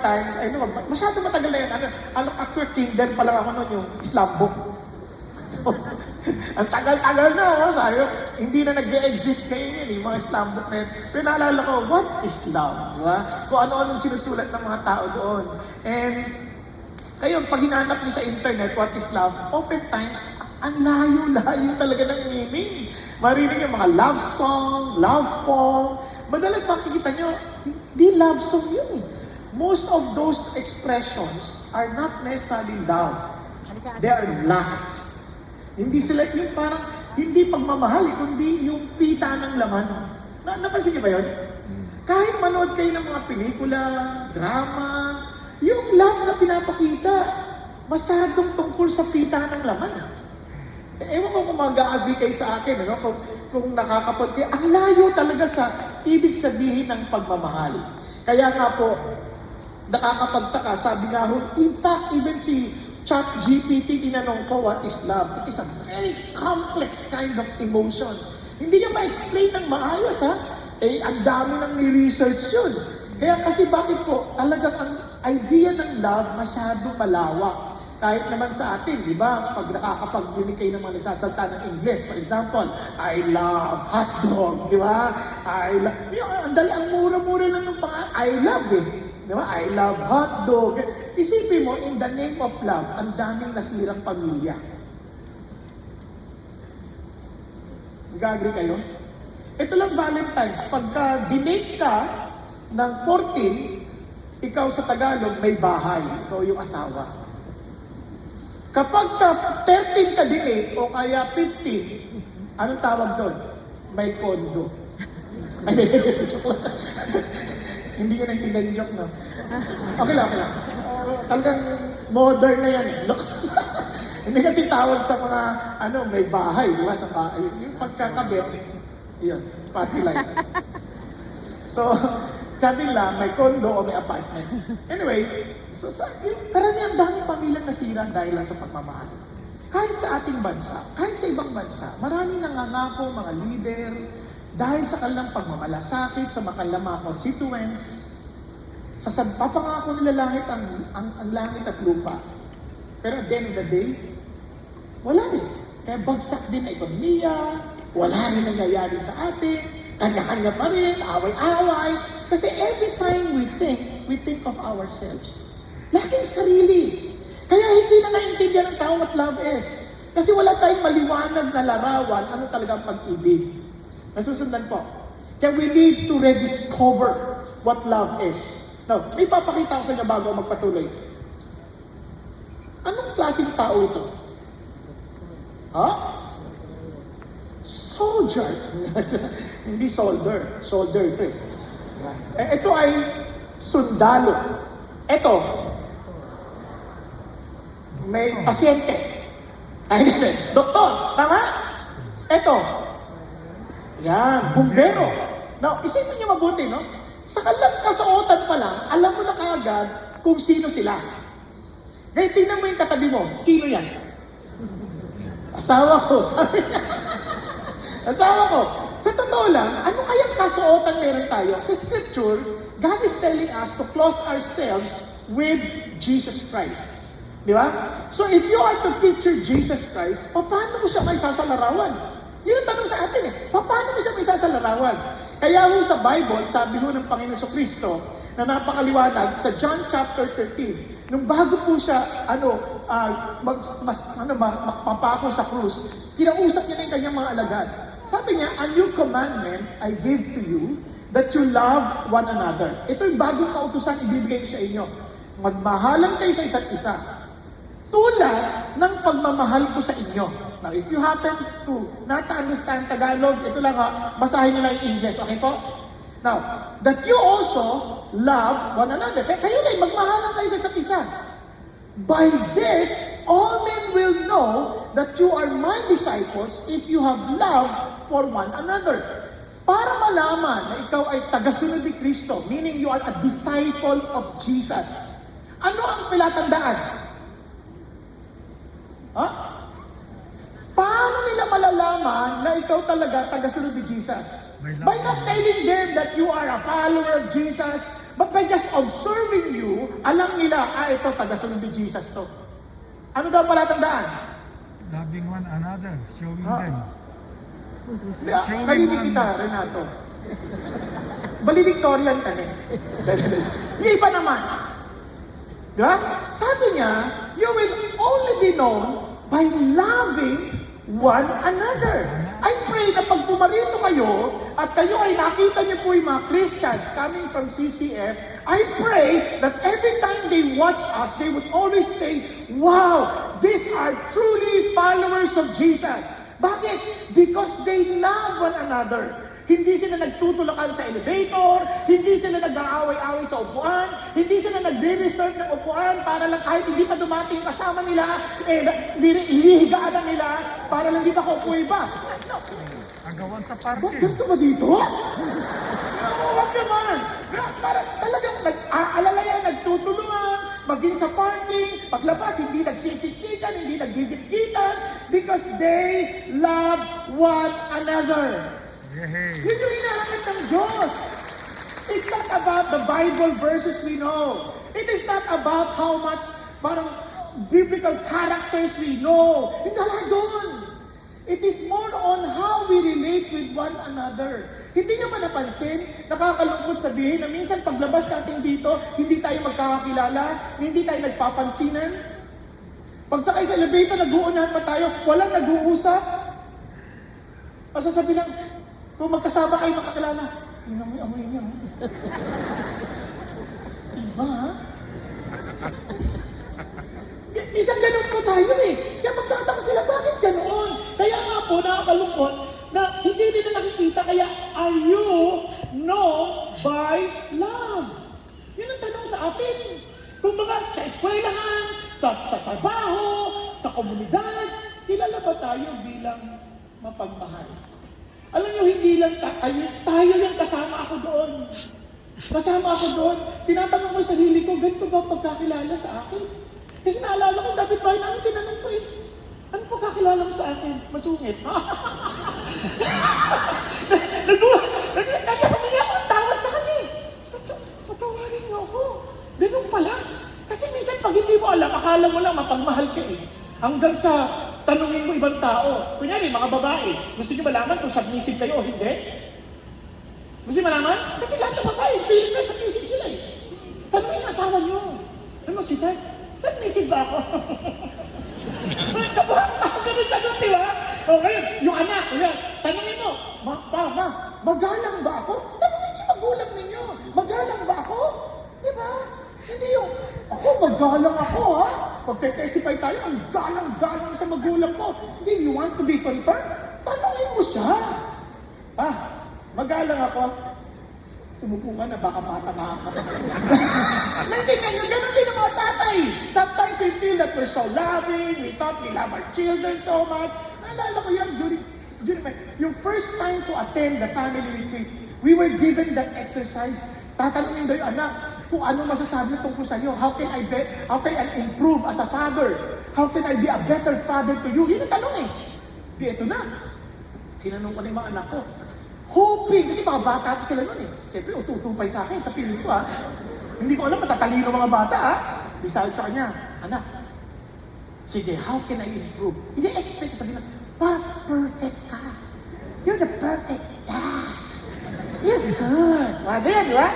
times, ay naman, masyado matagal na yan. After Kindle pa lang ako noon, yung Islam book. Ang tagal-tagal na, sayo, hindi na nag-exist ngayon yun, yung mga Islam book na yun. Pero naalala ko, what is love? Diba? Kung ano-anong sinusulat ng mga tao doon. And, ngayon, pag hinanap niyo sa internet, what is love? Oftentimes, ang layo-layo talaga ng meaning. Marinig yung mga love song, love poem. Madalas makikita nyo, hindi love song yun eh. Most of those expressions are not necessarily love. They are lust. Hindi sila yung parang, hindi pagmamahal, kundi yung pita ng laman. Napansin niyo ba yun? Kahit manood kayo ng mga pelikula, drama, yung love na pinapakita, masyadong tungkol sa pita ng laman. Ewan ko kung mag-a-agree kayo sa akin, ano? Kung nakakapag kayo, ang layo talaga sa ibig sabihin ng pagmamahal. Kaya nga po, nakakapagtaka, sabi nga ho, in fact, even si ChatGPT, tinanong ko, what is love? It is a very complex kind of emotion. Hindi niya ma-explain ng maayos, ha? Eh, ang dami nang ni-research yun. Kaya kasi bakit po, talagang ang idea ng love masyado malawak. Kahit naman sa atin, di ba? Pag nakakapag-dinig kayo ng mga nagsasalta ng English, for example, I love hotdog, di ba? Ang mura-mura lang ng I love eh. Di ba? I love hotdog. Isipin mo, in the name of love, ang daming nasirang pamilya. Nag-agree kayo? Ito lang Valentine's. Pagka dinate ka ng 14, ikaw sa Tagalog may bahay. Ikaw yung asawa. Kapag ka 13 ka dinate o kaya 15, anong tawag doon? May kondo. Hindi ko naintindihan yung joke, no? Okay lang. Talagang modern na yan, eh. Hindi kasi tawag sa mga, may bahay, di ba? Sa bahay. Yung pagkakabit, yun, party line. So, sabi lang, may condo o may apartment. Anyway, so karamihan daming pamilyang nasira dahil lang sa pagmamahal. Kahit sa ating bansa, kahit sa ibang bansa, marami nangangako mga leader dahil sa kanilang pagmamalasakit sa kanilang mga constituents. Papangako nila langit ang langit at lupa. Pero at the end of the day, wala rin. Kaya bagsak din ang ekonomiya, wala rin nangyayari sa atin, kanya-kanya pa rin, away-away. Kasi every time we think of ourselves. Laging sarili. Kaya hindi na naintindihan ng tao what love is. Kasi wala tayong maliwanag na larawan ano talaga ang pag-ibig. Nasusundan po. Kaya we need to rediscover what love is. Now, may papakita ko sa inyo bago magpatuloy. Anong klaseng tao ito? Soldier. Hindi soldier. Soldier ito eh. Ito ay sundalo. Ito, may pasyente. Doktor, tama? Ito, yan, bumbero. Now, isipin niyo mabuti, no? Sa kanilang kasuotan pa lang, alam mo na kaagad kung sino sila. Ngayon, tingnan mo yung katabi mo. Sino yan? Asawa ko, sabi niya. Asawa ko. Sa totoo lang, ano kayang kasuotan meron tayo? Sa scripture, God is telling us to clothe ourselves with Jesus Christ. Di ba? So if you are to picture Jesus Christ, paano mo siya may sasalarawan? Yun ang tanong sa atin eh. Paano mo siya may sasalarawan? Kaya ho sa Bible, sabi ho ng Panginoon Kristo, na napakaliwanag sa John chapter 13, nung bago po siya, magpapako sa krus, kinausap niya na yung kanyang mga alagad. Sabi niya, a new commandment I give to you, that you love one another. Ito yung bagong kautusan ibibigay ko sa inyo. Magmahalan kayo sa isa't isa. Tulad ng pagmamahal ko sa inyo. Now, if you happen to not understand Tagalog, ito lang basahin nyo lang yung English. Okay po? Now, that you also love one another. Kayo na, magmahalan kayo sa isa't isa. By this, all men will know that you are my disciples if you have love for one another. Para malaman na ikaw ay tagasunod ni Kristo, meaning you are a disciple of Jesus. Ano ang palatandaan? Paano nila malalaman na ikaw talaga tagasunod ni Jesus? By not telling them that you are a follower of Jesus, But by just observing you, alam nila, ito, taga-sunod ni Jesus to. Ano daw palatandaan? Loving one another, showing Ha? them. Showing Narinig one- kita, Renato. Valedictorian ka na. Yung iba naman. Diba? Sabi niya, you will only be known by loving one another. I pray na pag pumarito kayo at kayo ay nakita niyo po yung mga Christians coming from CCF, I pray that every time they watch us, they would always say, wow, these are truly followers of Jesus. Bakit? Because they love one another. Hindi sila nagtutulakan sa elevator, hindi sila nag-aaway-away sa upuan, hindi sila nagre-reserve ng upuan para lang kahit hindi pa dumating yung kasama nila, hinihigaan na nila para lang di pa kaupuin pa. Agawan sa Ba't parking. ganito ba dito? Huwag naman. Para talagang nag-aalalayan, nagtutulungan, maging sa parking, paglabas, hindi nagsisiksikan, hindi nagdidikditan, because they love one another. Yay! Yun yung hinahangat ng Diyos. It's not about the Bible verses we know. It is not about how much parang biblical characters we know. Hindi lang doon. It is more on how we relate with one another. Hindi niyo pa napansin, nakakalungkot sabihin na minsan paglabas natin dito, hindi tayo magkakakilala, hindi tayo nagpapansinan. Pag sakay sa elevator, nag-uunahan pa tayo, walang nag-uusap. Masasabi lang, kung magkasama kayo makakilala, tingnan mo yung amoy niya. Iba, ha? Isang ganun po tayo eh. Kaya magtataka sila, bakit ganoon? Kaya nga po, nakakalungkot na hindi nila nakikita. Kaya, are you known by love? Yun ang tanong sa atin. Kung mga sa eskwelahan, sa trabaho, sa komunidad, kilala ba tayo bilang mapagmahal? Alam niyo, hindi lang tayo yung kasama ako doon. Kasama ako doon. Tinatanong ko sa sarili ko, ganito ba pagkakilala sa akin? Kasi naalala ko, David Bahay namin, tinanong ko eh, ano pagkakilala mo sa akin? Masungit. Humingi ako ng tawad sa kanya eh. Patawarin niyo ako. Ganun pala. Kasi minsan pag hindi mo alam, akala mo lang mapagmahal ka eh. Hanggang sa tanungin mo ibang tao. Kunyari, mga babae, gusto niyo malaman kung submissive kayo o hindi? Gusto niyo malaman? Kasi lahat ng babae, feeling na submissive sila eh. Tanungin ang asawa niyo. Ano si Dad? Submissive ba ako? Kabahan ako ganun sagot, di ba? O ngayon, yung anak, tanungin mo, magalang ba ako? Tanungin niyo magulang ninyo, magalang ba ako? Di ba? Hindi yung, ako magalang ako ha? Pag-testify tayo, ang galang-galang sa magulang ko. Hindi, you want to be confirmed? Tanungin mo siya. Magalang ako. Umupo ka na, baka matama ka. Naintindihan nyo, ganun din ang mga tatay. Sometimes we feel that we're so loving, we thought we love our children so much. Naalala ko yan during yung first time to attend the family retreat, we were given that exercise. Tatanungin daw yung anak kung ano masasabi tungkol sa iyo. How can I improve as a father? How can I be a better father to you? Yun ang tanong eh. Di ito na. Tinanong ko na yung mga anak ko. Hoping, kasi mga bata pa sila nun eh. Siyempre, ututupay sa akin, tapilin ko ha. Hindi ko alam, matatalino mga bata ha. Di sabi sa kanya, anak, sige, how can I improve? Hindi expect, sabi na, perfect ka. You're the perfect dad. You're good. Ganyan, di ba?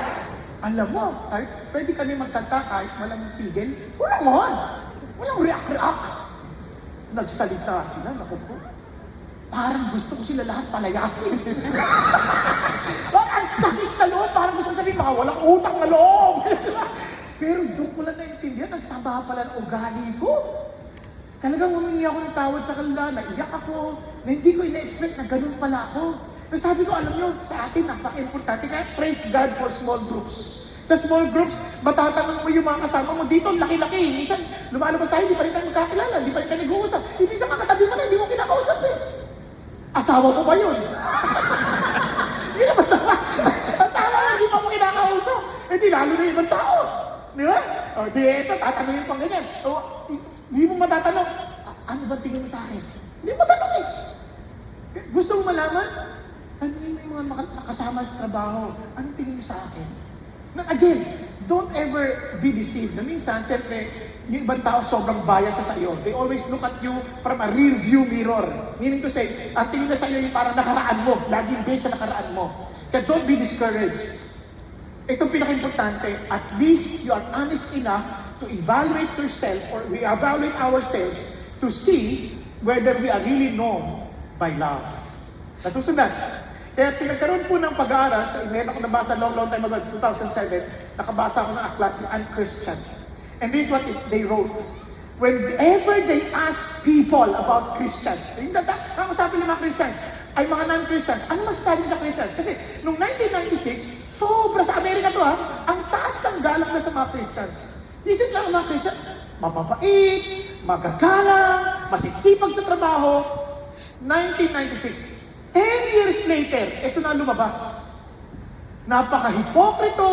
Alam mo, sabi, pwede kami magsanta kahit walang pigil. Walang react. Nagsalita sila, naku po. Parang gusto ko sila lahat palayasin. Parang ang sakit sa loob. Parang gusto ko sabihin, mga walang utang na loob. Pero doon ko lang naintindihan, ang sama pala ng ugali ko. Talagang humingi ako ng tawad sa kanila, naiyak ako, na hindi ko ina-expect na ganun pala ako. Sabi ko, alam nyo, sa atin, napaka-importante. Kaya praise God for small groups. Sa small groups, matatanong mo yung mga kasama mo dito, laki-laki. Minsan, lumalabas tayo, hindi pa rin tayo magkakilala, hindi pa rin tayo nag-uusap. Minsan makatabi mo tayo, hindi mo kinakausap eh. Asawa ko ba yun? Hindi na masama. Asawa ko, hindi pa mo kinakausap. Eh di lalo na ibang tao. Di ba? O di eto, tatanungin pang ganyan. O, hindi mo matatanong, ano ba tingin mo sa akin? Hindi mo tanong eh. Gusto mo malaman? Tanungin mo yung mga nakasama sa trabaho. Anong tingin mo sa akin? Na again, don't ever be deceived. Na minsan, siyempre, yung ibang tao sobrang bias sa iyo. They always look at you from a rear view mirror. Meaning to say, ang tingin na sa iyo yung parang nakaraan mo, laging based sa nakaraan mo. Kaya don't be discouraged. Itong pinaka-importante, at least you are honest enough to evaluate yourself or we evaluate ourselves to see whether we are really known by love. Nasusunod. Kaya tinagkaroon po ng pag-aaral, sa meron ako nabasa long time ago, 2007, nakabasa ako ng aklat, yung Unchristian. And this is what they wrote. Whenever they ask people about Christians, ang sabi ng mga Christians, ay mga non-Christians, ano masasabi sa Christians? Kasi noong 1996, sobra sa Amerika to ang taas ng galang na sa mga Christians. Isip lang ang mga Christians, mababait, magagalang, masisipag sa trabaho. 1996, 10 years later, ito na lumabas. Napaka-hipokrito,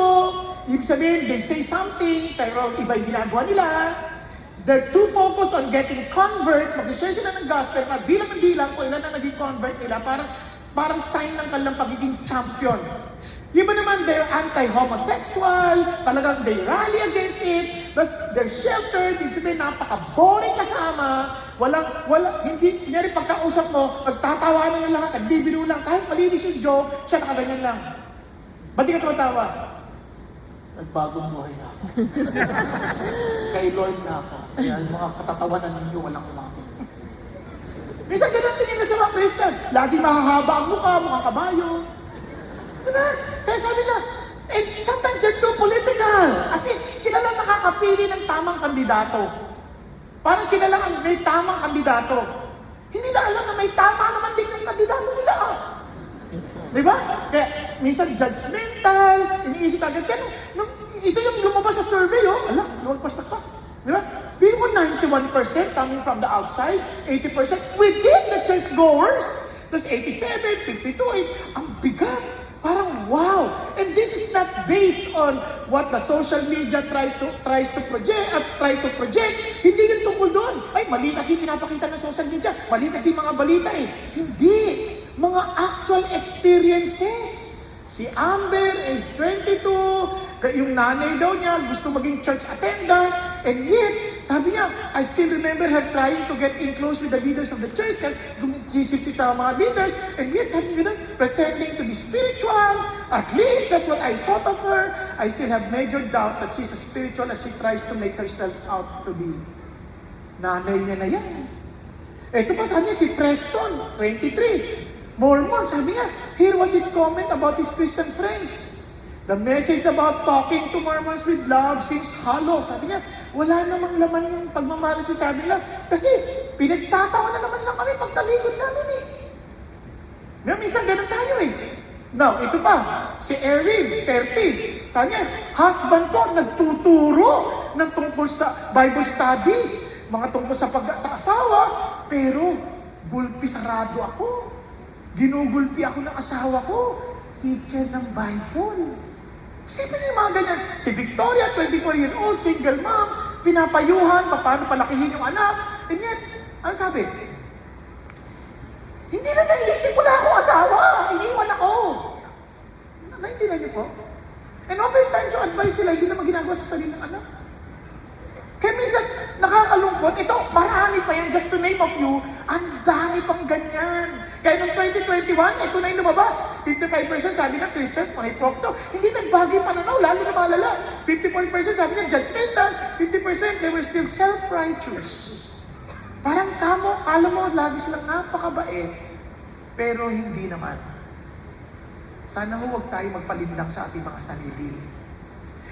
ibig sabihin, they say something, pero iba yung ginagawa nila. They're too focused on getting converts, mag-share sila ng gospel, at bilang ng bilang, kung ilan na naging convert nila, parang sign ng kanilang pagiging champion. Iba naman, they're anti-homosexual, talagang they rally against it, they're sheltered, ibig sabihin, napaka-boring kasama, hindi, kunyari pagkausap mo, nagtatawanan na lahat, nagbibiro lang, kahit malinis yung joke, siya nakaganyan lang. Ba't di ka tumatawa? Nagbagong buhay na ako. Kay Lord na ako. Kaya yung mga katatawanan ninyo, walang umamin. Minsan ganun tingin na sa mga Christian. Lagi mahahaba ang mukha, mga kabayo. Diba? Kaya sabi na, and sometimes they're too political. Kasi sila lang nakakapili ng tamang kandidato. Parang sila lang ang may tamang kandidato. Hindi na alam na may tama naman din yung kandidato nila. Diba? Kaya minsan judgmental, iniisip agad. Kaya ito yung lumabas sa survey, lumagpas-takpas. Diba? Biro mo 91% coming from the outside, 80% within the churchgoers. Tapos 87, 52, ang bigat. Parang wow! And this is not based on what the social media tries to project. Hindi yun tungkol doon. Ay, mali kasi pinapakita ng social media. Mali kasi mga balita Hindi. Mga actual experiences. Si Amber, age 22, yung nanay daw niya gusto maging church attendant, and yet, sabi niya, I still remember her trying to get in close with the leaders of the church, kasi gumisip sa mga leaders, and yet, sabi niya, pretending to be spiritual. At least, that's what I thought of her. I still have major doubts that she's as spiritual as she tries to make herself out to be. Nanay niya na yan. Ito pa, sabi niya, si Preston, 23. Mormon, sabi niya, here was his comment about his Christian friends. The message about talking to Mormons with love seems hollow. Sabi niya, wala namang laman yung pagmamahal sa sabi nila. Kasi pinagtatawa na naman lang kami pagtalikod namin Minsan ganun tayo Now, ito pa, si Erin, 30. Sabi niya, husband ko nagtuturo ng tungkol sa Bible studies, mga tungkol sa asawa, pero gulpi sarado ako. Ginugulpi ako ng asawa ko. Teacher ng Bible. Sino yung mga ganyan? Si Victoria, 24-year-old, single mom, pinapayuhan, paano palakihin yung anak. And yet, ano sabi? Hindi na naisip, wala akong asawa. Iniwan ako. Naintindihan niyo po? And oftentimes, yung advice sila, hindi naman ginagawa sa sarili ng anak. Kaya minsan, nakakalungkot. Ito, marami pa yan. Just to name a few, ang dami pang ganyan. Kaya noong 2021, ito na yung lumabas. 55% sabi ng Christians, mga hiprokto. Hindi nagbago yung pananaw, lalo na malala. 54% sabi ng judgmental. 50% they were still self-righteous. Parang kala mo, lagi silang napakabait. Pero hindi naman. Sana huwag tayo magpalinlang sa ating mga sarili.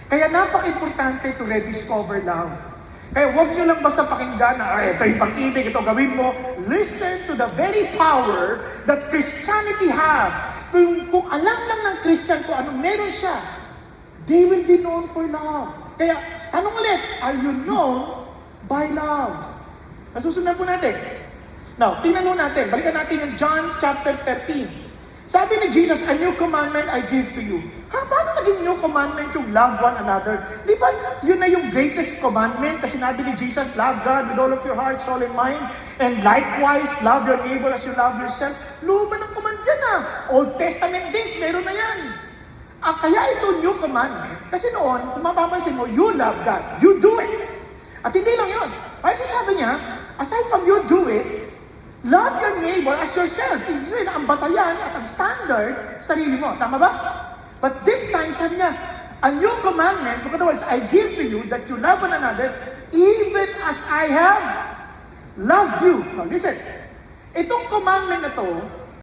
Kaya napaka-importante to rediscover love. Kaya huwag nyo lang basta pakinggan na, ito yung pag-ibig, ito gawin mo. Listen to the very power that Christianity have. Kung alam lang ng Christian kung anong meron siya, they will be known for love. Kaya, tanong ulit, are you known by love? Nasusundan po natin. Now, tingnan mo natin, balikan natin yung John chapter 13. Sabi ni Jesus, a new commandment I give to you. Paano naging new commandment yung love one another? Di ba yun na yung greatest commandment? Kasi sinabi ni Jesus, love God with all of your heart, soul, and mind. And likewise, love your neighbor as you love yourself. Luma ng command yan Old Testament days, meron na yan. Kaya ito new commandment, kasi noon, kung mapapansin mo, you love God. You do it. At hindi lang yun. Kasi sabi niya, aside from you do it, love your neighbor as yourself. Yun ang batayan at ang standard, sarili mo. Tama ba? But this time, sabi niya, a new commandment, in other words, I give to you that you love one another even as I have loved you. Now listen, itong commandment na to,